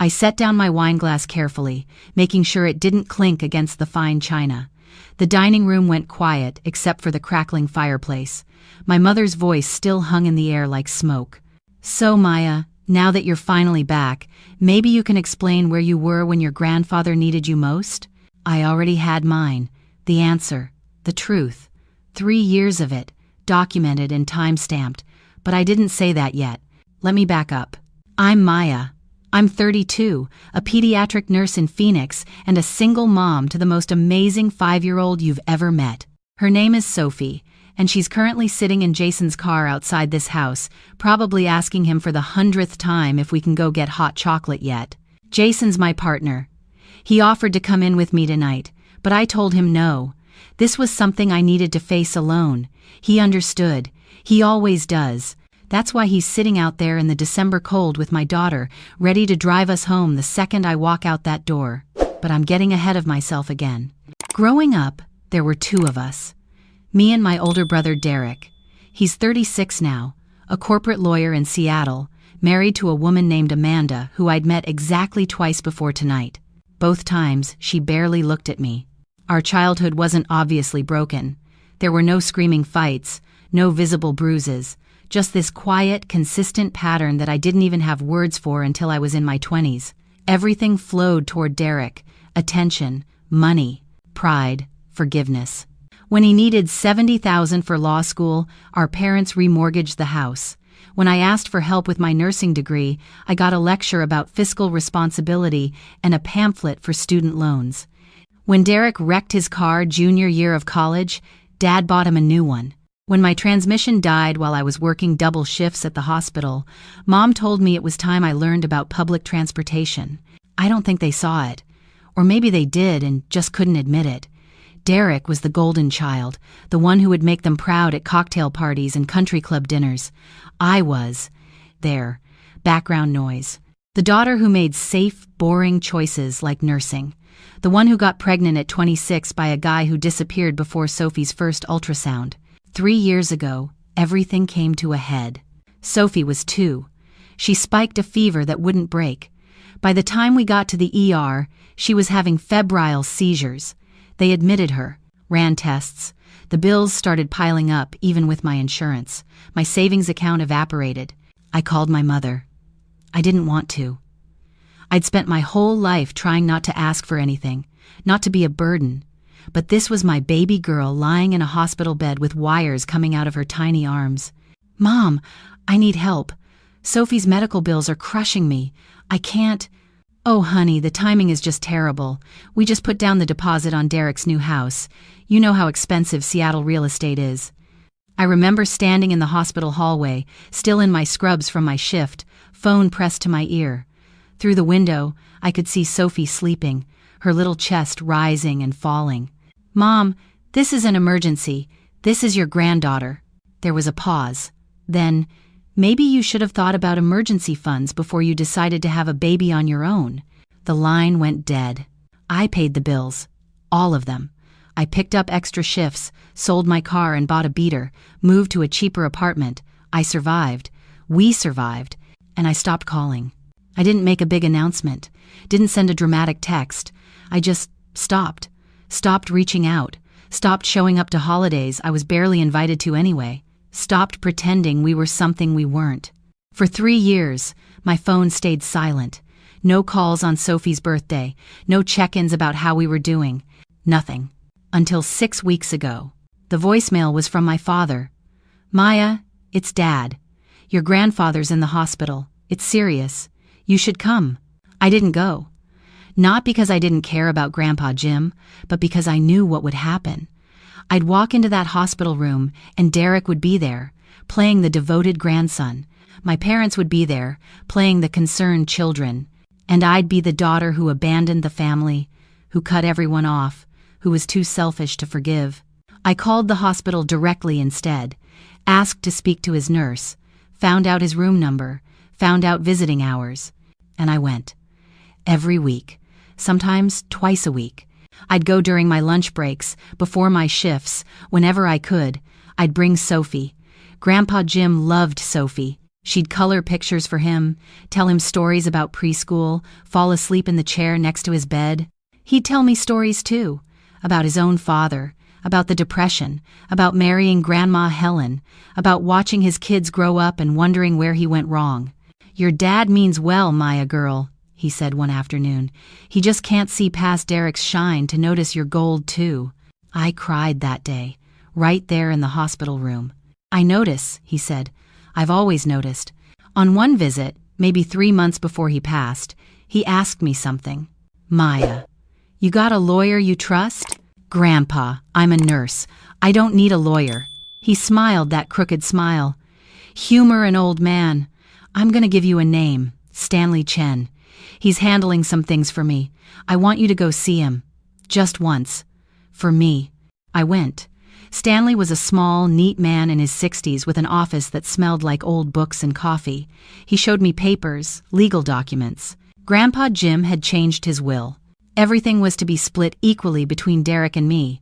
I set down my wine glass carefully, making sure it didn't clink against the fine china. The dining room went quiet, except for the crackling fireplace. My mother's voice still hung in the air like smoke. "So, Maya, now that you're finally back, maybe you can explain where you were when your grandfather needed you most?" I already had mine. The answer. The truth. 3 years of it, documented and time-stamped. But I didn't say that yet. Let me back up. I'm Maya. I'm 32, a pediatric nurse in Phoenix, and a single mom to the most amazing 5-year-old you've ever met. Her name is Sophie, and she's currently sitting in Jason's car outside this house, probably asking him for the 100th time if we can go get hot chocolate yet. Jason's my partner. He offered to come in with me tonight, but I told him no. This was something I needed to face alone. He understood. He always does. That's why he's sitting out there in the December cold with my daughter, ready to drive us home the second I walk out that door. But I'm getting ahead of myself again. Growing up, there were 2 of us. Me and my older brother Derek. He's 36 now, a corporate lawyer in Seattle, married to a woman named Amanda who I'd met exactly twice before tonight. Both times, she barely looked at me. Our childhood wasn't obviously broken. There were no screaming fights, no visible bruises. Just this quiet, consistent pattern that I didn't even have words for until I was in my 20s. Everything flowed toward Derek: attention, money, pride, forgiveness. When he needed $70,000 for law school, our parents remortgaged the house. When I asked for help with my nursing degree, I got a lecture about fiscal responsibility and a pamphlet for student loans. When Derek wrecked his car junior year of college, Dad bought him a new one. When my transmission died while I was working double shifts at the hospital, Mom told me it was time I learned about public transportation. I don't think they saw it. Or maybe they did and just couldn't admit it. Derek was the golden child, the one who would make them proud at cocktail parties and country club dinners. I was there, background noise. The daughter who made safe, boring choices like nursing. The one who got pregnant at 26 by a guy who disappeared before Sophie's first ultrasound. 3 years ago, everything came to a head. Sophie was 2. She spiked a fever that wouldn't break. By the time we got to the ER, she was having febrile seizures. They admitted her, ran tests. The bills started piling up, even with my insurance. My savings account evaporated. I called my mother. I didn't want to. I'd spent my whole life trying not to ask for anything, not to be a burden. But this was my baby girl lying in a hospital bed with wires coming out of her tiny arms. "Mom, I need help. Sophie's medical bills are crushing me. I can't." "Oh, honey, the timing is just terrible. We just put down the deposit on Derek's new house. You know how expensive Seattle real estate is." I remember standing in the hospital hallway, still in my scrubs from my shift, phone pressed to my ear. Through the window, I could see Sophie sleeping, her little chest rising and falling. "Mom, this is an emergency. This is your granddaughter." There was a pause. Then, "Maybe you should have thought about emergency funds before you decided to have a baby on your own." The line went dead. I paid the bills. All of them. I picked up extra shifts, sold my car and bought a beater, moved to a cheaper apartment. I survived. We survived. And I stopped calling. I didn't make a big announcement. Didn't send a dramatic text. I just stopped. Stopped reaching out. Stopped showing up to holidays I was barely invited to anyway. Stopped pretending we were something we weren't. For 3 years, my phone stayed silent. No calls on Sophie's birthday. No check-ins about how we were doing. Nothing. Until 6 weeks ago. The voicemail was from my father. "Maya, it's Dad. Your grandfather's in the hospital. It's serious. You should come." I didn't go. Not because I didn't care about Grandpa Jim, but because I knew what would happen. I'd walk into that hospital room, and Derek would be there, playing the devoted grandson. My parents would be there, playing the concerned children. And I'd be the daughter who abandoned the family, who cut everyone off, who was too selfish to forgive. I called the hospital directly instead, asked to speak to his nurse, found out his room number, found out visiting hours, and I went. Every week. Sometimes twice a week. I'd go during my lunch breaks, before my shifts, whenever I could. I'd bring Sophie. Grandpa Jim loved Sophie. She'd color pictures for him, tell him stories about preschool, fall asleep in the chair next to his bed. He'd tell me stories too, about his own father, about the Depression, about marrying Grandma Helen, about watching his kids grow up and wondering where he went wrong. "Your dad means well, Maya girl," he said one afternoon. "He just can't see past Derek's shine to notice your gold too." I cried that day, right there in the hospital room. "I notice," he said. "I've always noticed." On one visit, maybe 3 months before he passed, he asked me something. "Maya, you got a lawyer you trust?" "Grandpa, I'm a nurse. I don't need a lawyer." He smiled that crooked smile. "Humor an old man. I'm gonna give you a name, Stanley Chen. He's handling some things for me. I want you to go see him. Just once. For me." I went. Stanley was a small, neat man in his 60s with an office that smelled like old books and coffee. He showed me papers, legal documents. Grandpa Jim had changed his will. Everything was to be split equally between Derek and me.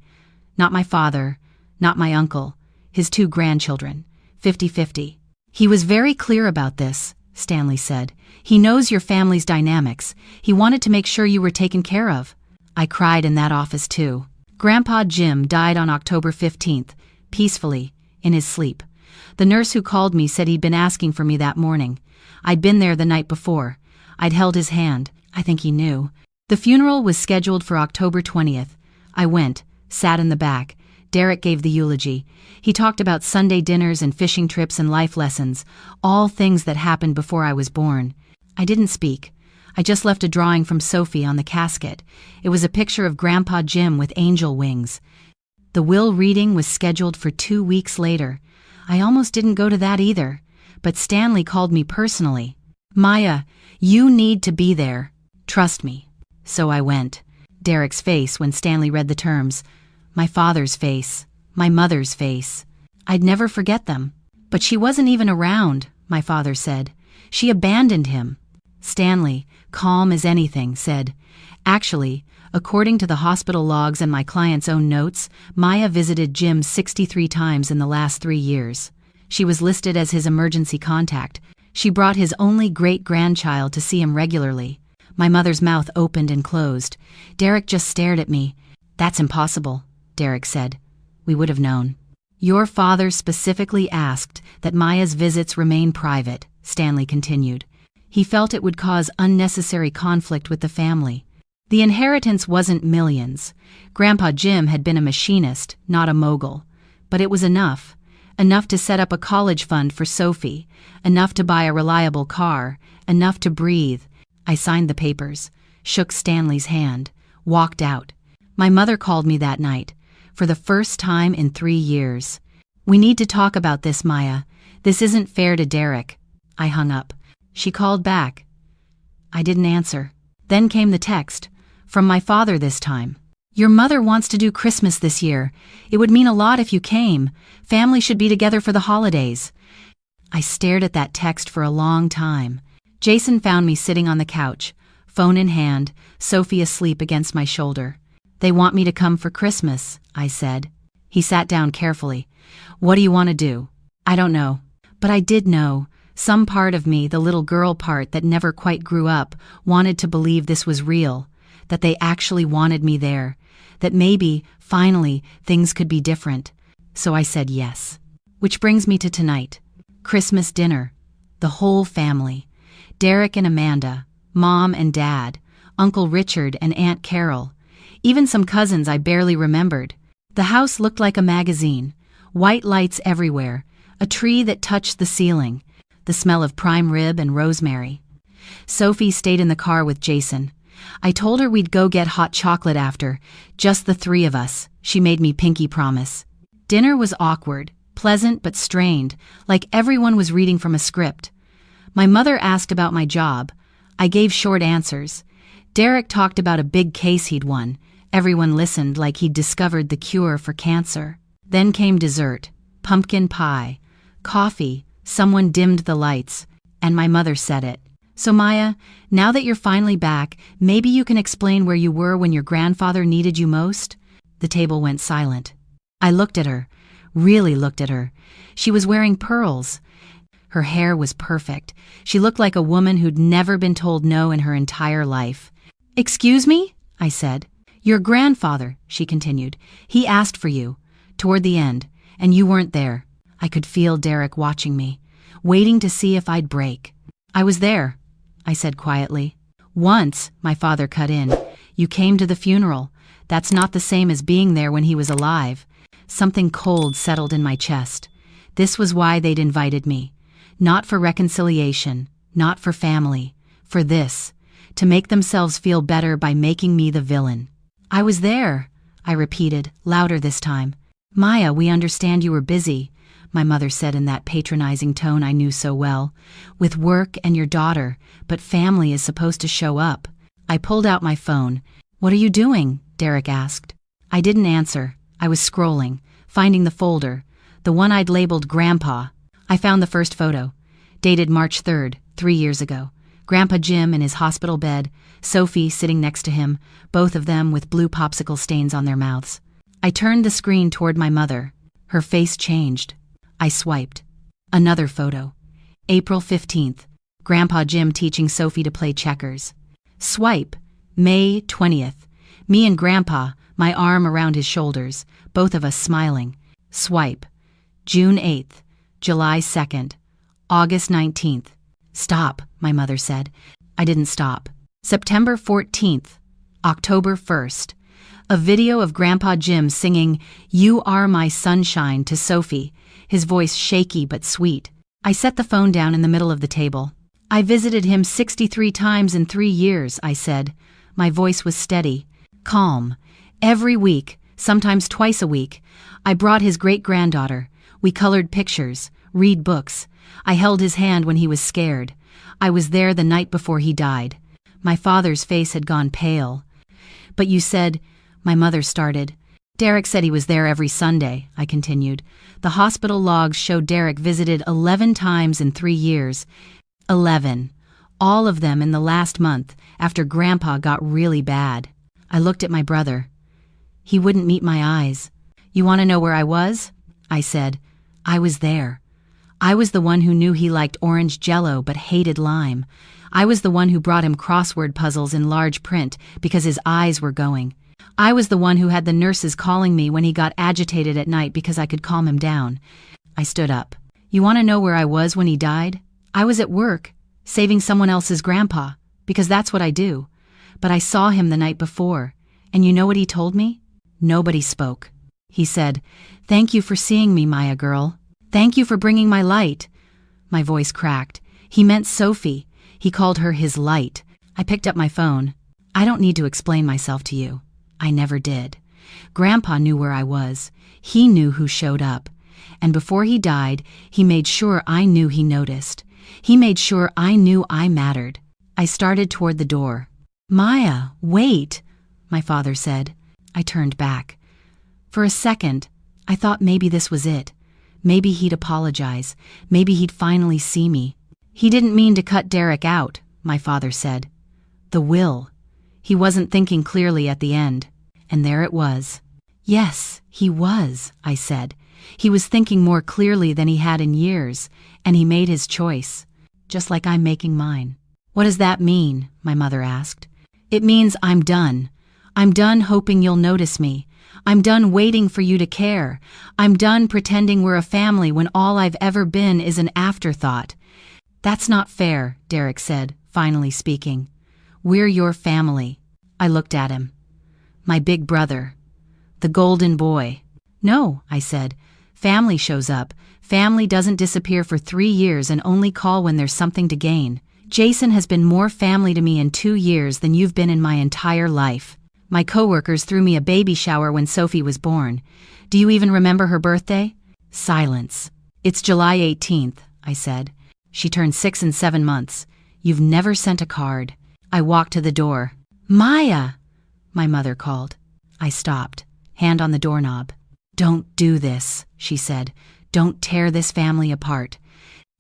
Not my father, not my uncle, his 2 grandchildren. 50-50. "He was very clear about this," Stanley said. "He knows your family's dynamics. He wanted to make sure you were taken care of." I cried in that office too. Grandpa Jim died on October 15th, peacefully, in his sleep. The nurse who called me said he'd been asking for me that morning. I'd been there the night before. I'd held his hand. I think he knew. The funeral was scheduled for October 20th. I went, sat in the back. Derek gave the eulogy. He talked about Sunday dinners and fishing trips and life lessons, all things that happened before I was born. I didn't speak. I just left a drawing from Sophie on the casket. It was a picture of Grandpa Jim with angel wings. The will reading was scheduled for 2 weeks later. I almost didn't go to that either, but Stanley called me personally. "Maya, you need to be there. Trust me." So I went. Derek's face when Stanley read the terms. My father's face. My mother's face. I'd never forget them. "But she wasn't even around," my father said. "She abandoned him." Stanley, calm as anything, said, "Actually, according to the hospital logs and my client's own notes, Maya visited Jim 63 times in the last 3 years. She was listed as his emergency contact. She brought his only great-grandchild to see him regularly." My mother's mouth opened and closed. Derek just stared at me. "That's impossible," Derek said. "We would have known." "Your father specifically asked that Maya's visits remain private," Stanley continued. He felt it would cause unnecessary conflict with the family. The inheritance wasn't millions. Grandpa Jim had been a machinist, not a mogul. But it was enough. Enough to set up a college fund for Sophie. Enough to buy a reliable car. Enough to breathe. I signed the papers, shook Stanley's hand, walked out. My mother called me that night, for the first time in 3 years. "We need to talk about this, Maya. This isn't fair to Derek." I hung up. She called back. I didn't answer. Then came the text, from my father this time. "Your mother wants to do Christmas this year. It would mean a lot if you came. Family should be together for the holidays." I stared at that text for a long time. Jason found me sitting on the couch, phone in hand, Sophie asleep against my shoulder. "They want me to come for Christmas," I said. He sat down carefully. "What do you want to do?" "I don't know. But I did know. Some part of me, the little girl part that never quite grew up, wanted to believe this was real, that they actually wanted me there, that maybe, finally, things could be different. So I said yes. Which brings me to tonight. Christmas dinner. The whole family. Derek and Amanda, Mom and Dad, Uncle Richard and Aunt Carol, even some cousins I barely remembered. The house looked like a magazine, white lights everywhere, a tree that touched the ceiling, the smell of prime rib and rosemary. Sophie stayed in the car with Jason. I told her we'd go get hot chocolate after, just the 3 of us. She made me pinky promise. Dinner was awkward, pleasant but strained, like everyone was reading from a script. My mother asked about my job. I gave short answers. Derek talked about a big case he'd won. Everyone listened like he'd discovered the cure for cancer. Then came dessert, pumpkin pie, coffee, someone dimmed the lights, and my mother said it. "So Maya, now that you're finally back, maybe you can explain where you were when your grandfather needed you most?" The table went silent. I looked at her, really looked at her. She was wearing pearls. Her hair was perfect. She looked like a woman who'd never been told no in her entire life. "Excuse me?" I said. "Your grandfather," she continued. "He asked for you, toward the end, and you weren't there." I could feel Derek watching me, waiting to see if I'd break. "I was there," I said quietly. "Once," my father cut in. "You came to the funeral. That's not the same as being there when he was alive." Something cold settled in my chest. This was why they'd invited me. Not for reconciliation, not for family, for this, to make themselves feel better by making me the villain. "I was there," I repeated, louder this time. "Maya, we understand you were busy," my mother said in that patronizing tone I knew so well, "with work and your daughter, but family is supposed to show up." I pulled out my phone. "What are you doing?" Derek asked. I didn't answer. I was scrolling, finding the folder, the one I'd labeled Grandpa. I found the first photo, dated March 3rd, 3 years ago. Grandpa Jim in his hospital bed, Sophie sitting next to him, both of them with blue popsicle stains on their mouths. I turned the screen toward my mother. Her face changed. I swiped. Another photo. April 15th, Grandpa Jim teaching Sophie to play checkers. Swipe. May 20th. Me and Grandpa, my arm around his shoulders, both of us smiling. Swipe. June 8th, July 2nd, August 19th. "Stop," my mother said. I didn't stop. September 14th, October 1st. A video of Grandpa Jim singing "You Are My Sunshine" to Sophie, his voice shaky but sweet. I set the phone down in the middle of the table. "I visited him 63 times in 3 years, I said. My voice was steady, calm. Every week, sometimes twice a week, I brought his great-granddaughter. We colored pictures, read books. I held his hand when he was scared. I was there the night before he died." My father's face had gone pale. "But you said," my mother started. "Derek said he was there every Sunday," I continued. "The hospital logs show Derek visited 11 times in 3 years. 11. All of them in the last month, after Grandpa got really bad." I looked at my brother. He wouldn't meet my eyes. "You want to know where I was?" I said. "I was there. I was the one who knew he liked orange Jell-O but hated lime. I was the one who brought him crossword puzzles in large print because his eyes were going. I was the one who had the nurses calling me when he got agitated at night because I could calm him down." I stood up. "You want to know where I was when he died? I was at work, saving someone else's grandpa, because that's what I do. But I saw him the night before, and you know what he told me?" Nobody spoke. He said, "Thank you for seeing me, Maya girl. Thank you for bringing my light." My voice cracked. He meant Sophie. He called her his light. I picked up my phone. "I don't need to explain myself to you. I never did. Grandpa knew where I was. He knew who showed up. And before he died, he made sure I knew he noticed. He made sure I knew I mattered." I started toward the door. "Maya, wait," my father said. I turned back. For a second, I thought maybe this was it. Maybe he'd apologize. Maybe he'd finally see me. "He didn't mean to cut Derek out," my father said. The will. He wasn't thinking clearly at the end. And there it was. "Yes, he was," I said. "He was thinking more clearly than he had in years, and he made his choice, just like I'm making mine." "What does that mean?" my mother asked. "It means I'm done. I'm done hoping you'll notice me. I'm done waiting for you to care. I'm done pretending we're a family when all I've ever been is an afterthought." "That's not fair," Derek said, finally speaking. "We're your family." I looked at him. "My big brother. The golden boy." "No," I said. "Family shows up. Family doesn't disappear for 3 years and only call when there's something to gain. Jason has been more family to me in 2 years than you've been in my entire life. My coworkers threw me a baby shower when Sophie was born. Do you even remember her birthday?" Silence. "It's July 18th, I said. "She turned 6 in 7 months. You've never sent a card." I walked to the door. "Maya!" my mother called. I stopped, hand on the doorknob. "Don't do this," she said. "Don't tear this family apart."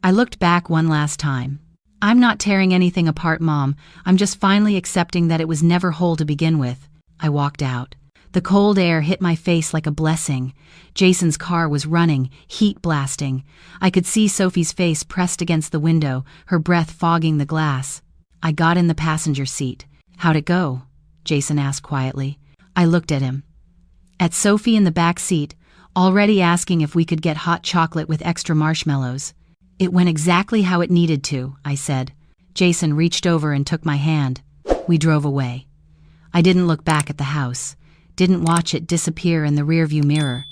I looked back one last time. "I'm not tearing anything apart, Mom. I'm just finally accepting that it was never whole to begin with." I walked out. The cold air hit my face like a blessing. Jason's car was running, heat blasting. I could see Sophie's face pressed against the window, her breath fogging the glass. I got in the passenger seat. "How'd it go?" Jason asked quietly. I looked at him. At Sophie in the back seat, already asking if we could get hot chocolate with extra marshmallows. "It went exactly how it needed to," I said. Jason reached over and took my hand. We drove away. I didn't look back at the house, didn't watch it disappear in the rearview mirror.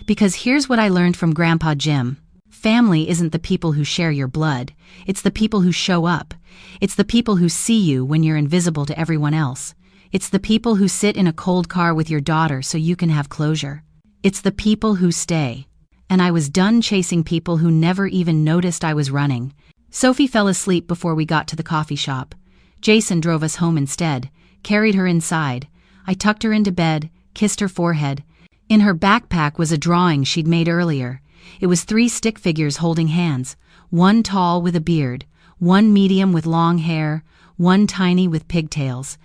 Because here's what I learned from Grandpa Jim. Family isn't the people who share your blood. It's the people who show up. It's the people who see you when you're invisible to everyone else. It's the people who sit in a cold car with your daughter so you can have closure. It's the people who stay. And I was done chasing people who never even noticed I was running. Sophie fell asleep before we got to the coffee shop. Jason drove us home instead, carried her inside. I tucked her into bed, kissed her forehead. In her backpack was a drawing she'd made earlier. It was 3 stick figures holding hands, one tall with a beard, one medium with long hair, one tiny with pigtails.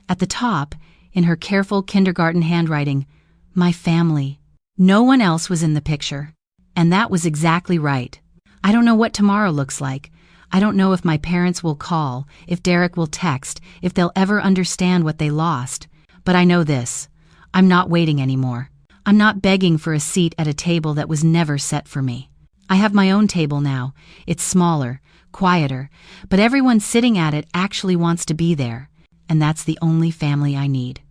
At the top, in her careful kindergarten handwriting, "My family." No one else was in the picture. And that was exactly right. I don't know what tomorrow looks like. I don't know if my parents will call, if Derek will text, if they'll ever understand what they lost. But I know this. I'm not waiting anymore. I'm not begging for a seat at a table that was never set for me. I have my own table now. It's smaller, quieter, but everyone sitting at it actually wants to be there. And that's the only family I need.